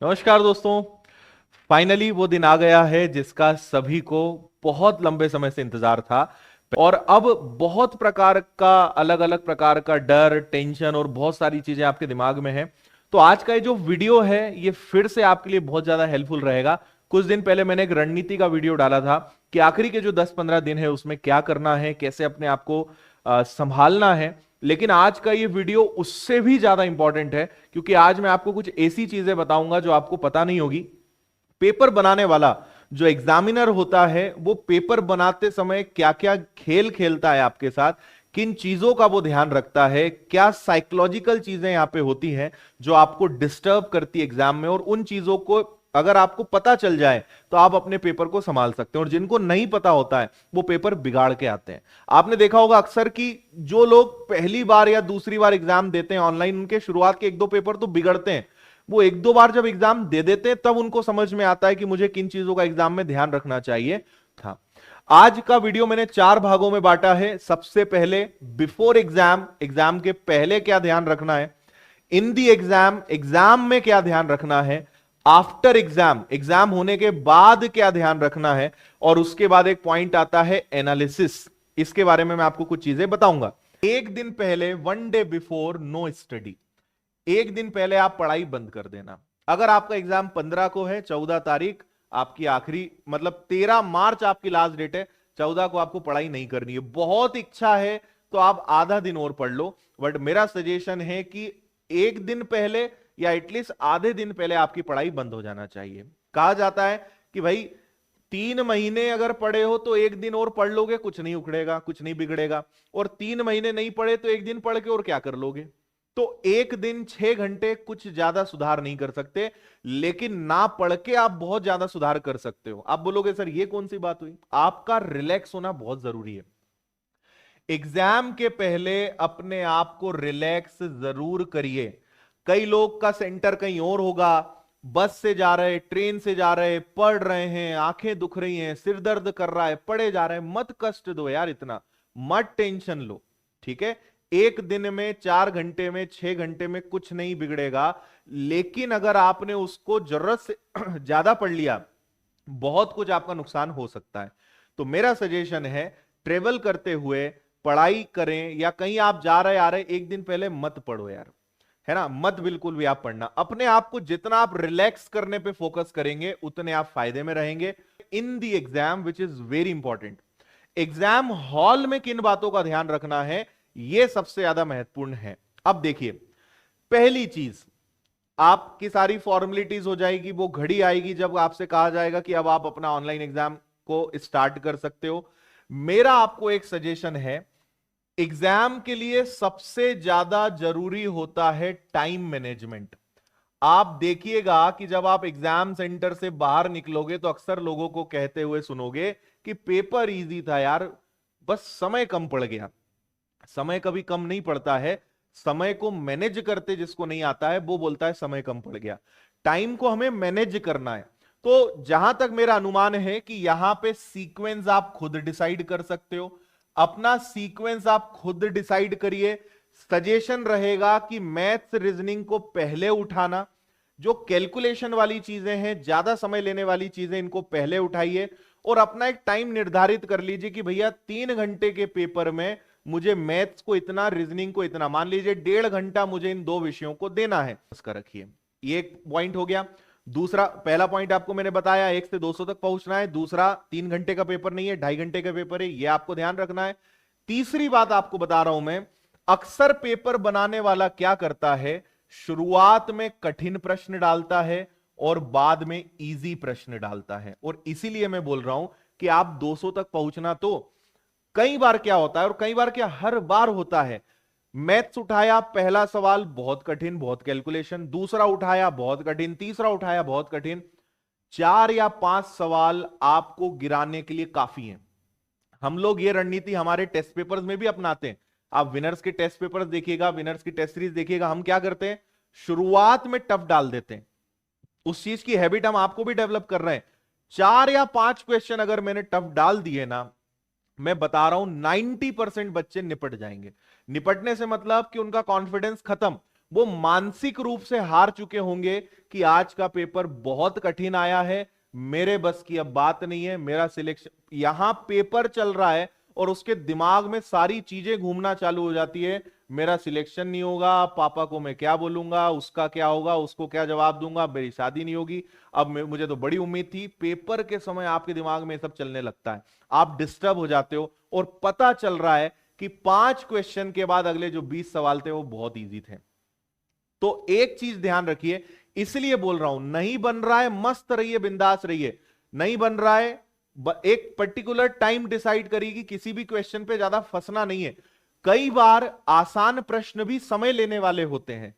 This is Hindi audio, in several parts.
नमस्कार दोस्तों। फाइनली वो दिन आ गया है जिसका सभी को बहुत लंबे समय से इंतजार था। और अब बहुत प्रकार का अलग अलग प्रकार का डर, टेंशन और बहुत सारी चीजें आपके दिमाग में है। तो आज का ये जो वीडियो है ये फिर से आपके लिए बहुत ज्यादा हेल्पफुल रहेगा। कुछ दिन पहले मैंने एक रणनीति का वीडियो डाला था कि आखिरी के जो 10-15 दिन है उसमें क्या करना है, कैसे अपने आप को संभालना है। लेकिन आज का ये वीडियो उससे भी ज्यादा इंपॉर्टेंट है, क्योंकि आज मैं आपको कुछ ऐसी चीजें बताऊंगा जो आपको पता नहीं होगी। पेपर बनाने वाला जो एग्जामिनर होता है वो पेपर बनाते समय क्या क्या खेल खेलता है आपके साथ, किन चीजों का वो ध्यान रखता है, क्या साइकोलॉजिकल चीजें यहां पे होती हैं जो आपको डिस्टर्ब करती है एग्जाम में, और उन चीजों को अगर आपको पता चल जाए तो आप अपने पेपर को संभाल सकते हैं। और जिनको नहीं पता होता है वो पेपर बिगाड़ के आते हैं। आपने देखा होगा अक्सर कि जो लोग पहली बार या दूसरी बार एग्जाम देते हैं ऑनलाइन, उनके शुरुआत के 1-2 पेपर तो बिगड़ते हैं। वो 1-2 बार जब एग्जाम दे देते हैं तब उनको समझ में आता है कि मुझे किन चीजों का एग्जाम में ध्यान रखना चाहिए था। आज का वीडियो मैंने 4 भागों में बांटा है। सबसे पहले बिफोर एग्जाम, एग्जाम के पहले क्या ध्यान रखना है। इन दी एग्जाम, एग्जाम में क्या ध्यान रखना है। आफ्टर एग्जाम, एग्जाम होने के बाद क्या ध्यान रखना है। और उसके बाद एक पॉइंट आता है एनालिसिस। इसके बारे में मैं आपको कुछ चीजें बताऊंगा। एक दिन पहले, 1 डे बिफोर नो स्टडी। एक दिन पहले आप पढ़ाई बंद कर देना। अगर आपका एग्जाम 15 को है, 14 तारीख आपकी आखिरी, मतलब 13 मार्च आपकी लास्ट डेट है, 14 को आपको पढ़ाई नहीं करनी है। बहुत इच्छा है तो आप आधा दिन और पढ़ लो, बट मेरा सजेशन है कि एक दिन पहले या एटलीस्ट आधे दिन पहले आपकी पढ़ाई बंद हो जाना चाहिए। कहा जाता है कि भाई 3 महीने अगर पढ़े हो तो एक दिन और पढ़ लोगे, कुछ नहीं उखड़ेगा, कुछ नहीं बिगड़ेगा। और 3 महीने नहीं पढ़े तो एक दिन पढ़ के और क्या कर लोगे। तो एक दिन 6 घंटे कुछ ज्यादा सुधार नहीं कर सकते, लेकिन ना पढ़ के आप बहुत ज्यादा सुधार कर सकते हो। आप बोलोगे सर ये कौन सी बात हुई। आपका रिलैक्स होना बहुत जरूरी है। एग्जाम के पहले अपने आप को रिलैक्स जरूर करिए। कई लोग का सेंटर कहीं और होगा, बस से जा रहे, ट्रेन से जा रहे, पढ़ रहे हैं, आंखें दुख रही हैं, सिर दर्द कर रहा है, पढ़े जा रहे हैं। मत कष्ट दो यार, इतना मत टेंशन लो। ठीक है, एक दिन में, 4 घंटे में, 6 घंटे में कुछ नहीं बिगड़ेगा। लेकिन अगर आपने उसको जरूरत से ज्यादा पढ़ लिया, बहुत कुछ आपका नुकसान हो सकता है। तो मेरा सजेशन है, ट्रेवल करते हुए पढ़ाई करें, या कहीं आप जा रहे आ रहे, एक दिन पहले मत पढ़ो यार, है ना। मत बिल्कुल भी आप पढ़ना। अपने आप को जितना आप रिलैक्स करने पे फोकस करेंगे उतने आप फायदे में रहेंगे in the exam, which is very important. Exam hall में किन बातों का ध्यान रखना है, यह सबसे ज्यादा महत्वपूर्ण है। अब देखिए, पहली चीज, आपकी सारी फॉर्मेलिटीज हो जाएगी, वो घड़ी आएगी जब आपसे कहा जाएगा कि अब आप अपना ऑनलाइन एग्जाम को स्टार्ट कर सकते हो। मेरा आपको एक सजेशन है, एग्जाम के लिए सबसे ज्यादा जरूरी होता है टाइम मैनेजमेंट। आप देखिएगा कि जब आप एग्जाम सेंटर से बाहर निकलोगे तो अक्सर लोगों को कहते हुए सुनोगे कि पेपर इजी था यार, बस समय कम पड़ गया। समय कभी कम नहीं पड़ता है। समय को मैनेज करते जिसको नहीं आता है वो बोलता है समय कम पड़ गया। टाइम को हमें मैनेज करना है। तो जहां तक मेरा अनुमान है कि यहां पे सीक्वेंस आप खुद डिसाइड कर सकते हो। अपना सीक्वेंस आप खुद डिसाइड करिए। सजेशन रहेगा कि मैथ्स रीजनिंग को पहले उठाना। जो कैलकुलेशन वाली चीजें हैं, ज्यादा समय लेने वाली चीजें, इनको पहले उठाइए। और अपना एक टाइम निर्धारित कर लीजिए कि भैया 3 घंटे के पेपर में मुझे मैथ्स को इतना, रीजनिंग को इतना, मान लीजिए 1.5 घंटा मुझे इन 2 विषयों को देना है, उसका रखिए। ये एक पॉइंट हो गया। दूसरा, पहला पॉइंट आपको मैंने बताया 1 से 200 तक पहुंचना है। दूसरा, 3 घंटे का पेपर नहीं है, 2.5 घंटे का पेपर है, ये आपको ध्यान रखना है। तीसरी बात आपको बता रहा हूं मैं, अक्सर पेपर बनाने वाला क्या करता है, शुरुआत में कठिन प्रश्न डालता है और बाद में इजी प्रश्न डालता है। और इसीलिए मैं बोल रहा हूं कि आप 200 तक पहुंचना, तो कई बार क्या होता है, और कई बार क्या, हर बार होता है, मैथ्स उठाया, पहला सवाल बहुत कठिन, बहुत कैलकुलेशन, दूसरा उठाया बहुत कठिन, तीसरा उठाया बहुत कठिन, 4 या 5 सवाल आपको गिराने के लिए काफी हैं। हम लोग ये रणनीति हमारे टेस्ट पेपर्स में भी अपनाते हैं। आप विनर्स के टेस्ट पेपर्स देखिएगा, विनर्स की टेस्ट सीरीज देखिएगा, हम क्या करते हैं, शुरुआत में टफ डाल देते हैं। उस चीज की हैबिट हम आपको भी डेवलप कर रहे हैं। 4 या 5 क्वेश्चन अगर मैंने टफ डाल दिए ना, मैं बता रहा हूं 90% बच्चे निपट जाएंगे। निपटने से मतलब कि उनका कॉन्फिडेंस खत्म, वो मानसिक रूप से हार चुके होंगे कि आज का पेपर बहुत कठिन आया है, मेरे बस की अब बात नहीं है, मेरा सिलेक्शन, यहां पेपर चल रहा है और उसके दिमाग में सारी चीजें घूमना चालू हो जाती है, मेरा सिलेक्शन नहीं होगा, पापा को मैं क्या बोलूंगा, उसका क्या होगा, उसको क्या जवाब दूंगा, मेरी शादी नहीं होगी। अब मुझे तो बड़ी उम्मीद थी। पेपर के समय आपके दिमाग में सब चलने लगता है, आप डिस्टर्ब हो जाते हो और पता चल रहा है कि 5 क्वेश्चन के बाद अगले जो 20 सवाल थे वो बहुत ईजी थे। तो एक चीज ध्यान रखिए, इसलिए बोल रहा हूं, नहीं बन रहा है मस्त रहिए, बिंदास रहिए, नहीं बन रहा है एक पर्टिकुलर टाइम डिसाइड करिए कि किसी भी क्वेश्चन पे ज्यादा फंसना नहीं है। कई बार आसान प्रश्न भी समय लेने वाले होते हैं।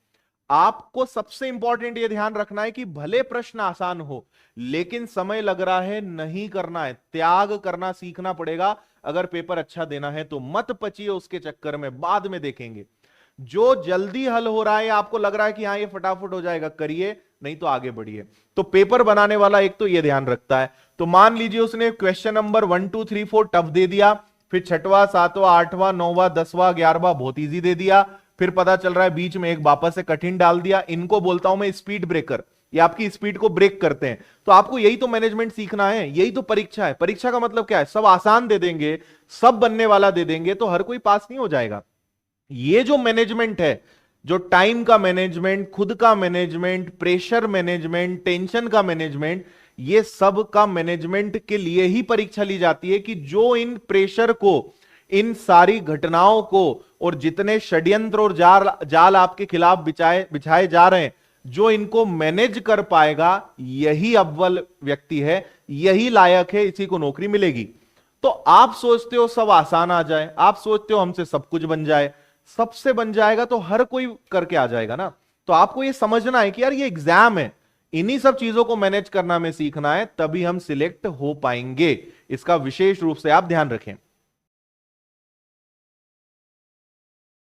आपको सबसे इंपॉर्टेंट यह ध्यान रखना है कि भले प्रश्न आसान हो लेकिन समय लग रहा है, नहीं करना है, त्याग करना सीखना पड़ेगा अगर पेपर अच्छा देना है तो। मत पचिए उसके चक्कर में, बाद में देखेंगे। जो जल्दी हल हो रहा है, आपको लग रहा है कि हाँ ये फटाफट हो जाएगा, करिए, नहीं तो आगे बढ़िए। तो पेपर बनाने वाला एक तो ये ध्यान रखता है। तो मान लीजिए उसने क्वेश्चन नंबर 1 2 3 4 टफ दे दिया, फिर 6वां 7वां 8वां 9वां 10वां 11वां बहुत इजी दे दिया, फिर पता चल रहा है बीच में एक वापस से कठिन डाल दिया। इनको बोलता हूं मैं स्पीड ब्रेकर, ये आपकी स्पीड को ब्रेक करते हैं। तो आपको यही तो मैनेजमेंट सीखना है, यही तो परीक्षा है। परीक्षा का मतलब क्या है, सब आसान दे देंगे, सब बनने वाला दे देंगे तो हर कोई पास नहीं हो जाएगा। ये जो मैनेजमेंट है, जो टाइम का मैनेजमेंट, खुद का मैनेजमेंट, प्रेशर मैनेजमेंट, टेंशन का मैनेजमेंट, ये सब का मैनेजमेंट के लिए ही परीक्षा ली जाती है कि जो इन प्रेशर को, इन सारी घटनाओं को और जितने षड्यंत्र और जाल आपके खिलाफ बिछाए जा रहे हैं, जो इनको मैनेज कर पाएगा यही अव्वल व्यक्ति है, यही लायक है, इसी को नौकरी मिलेगी। तो आप सोचते हो सब आसान आ जाए, आप सोचते हो हमसे सब कुछ बन जाए, सबसे बन जाएगा तो हर कोई करके आ जाएगा ना। तो आपको यह समझना है कि यार ये एग्जाम है, इन्हीं सब चीजों को मैनेज करना में सीखना है, तभी हम सिलेक्ट हो पाएंगे। इसका विशेष रूप से आप ध्यान रखें।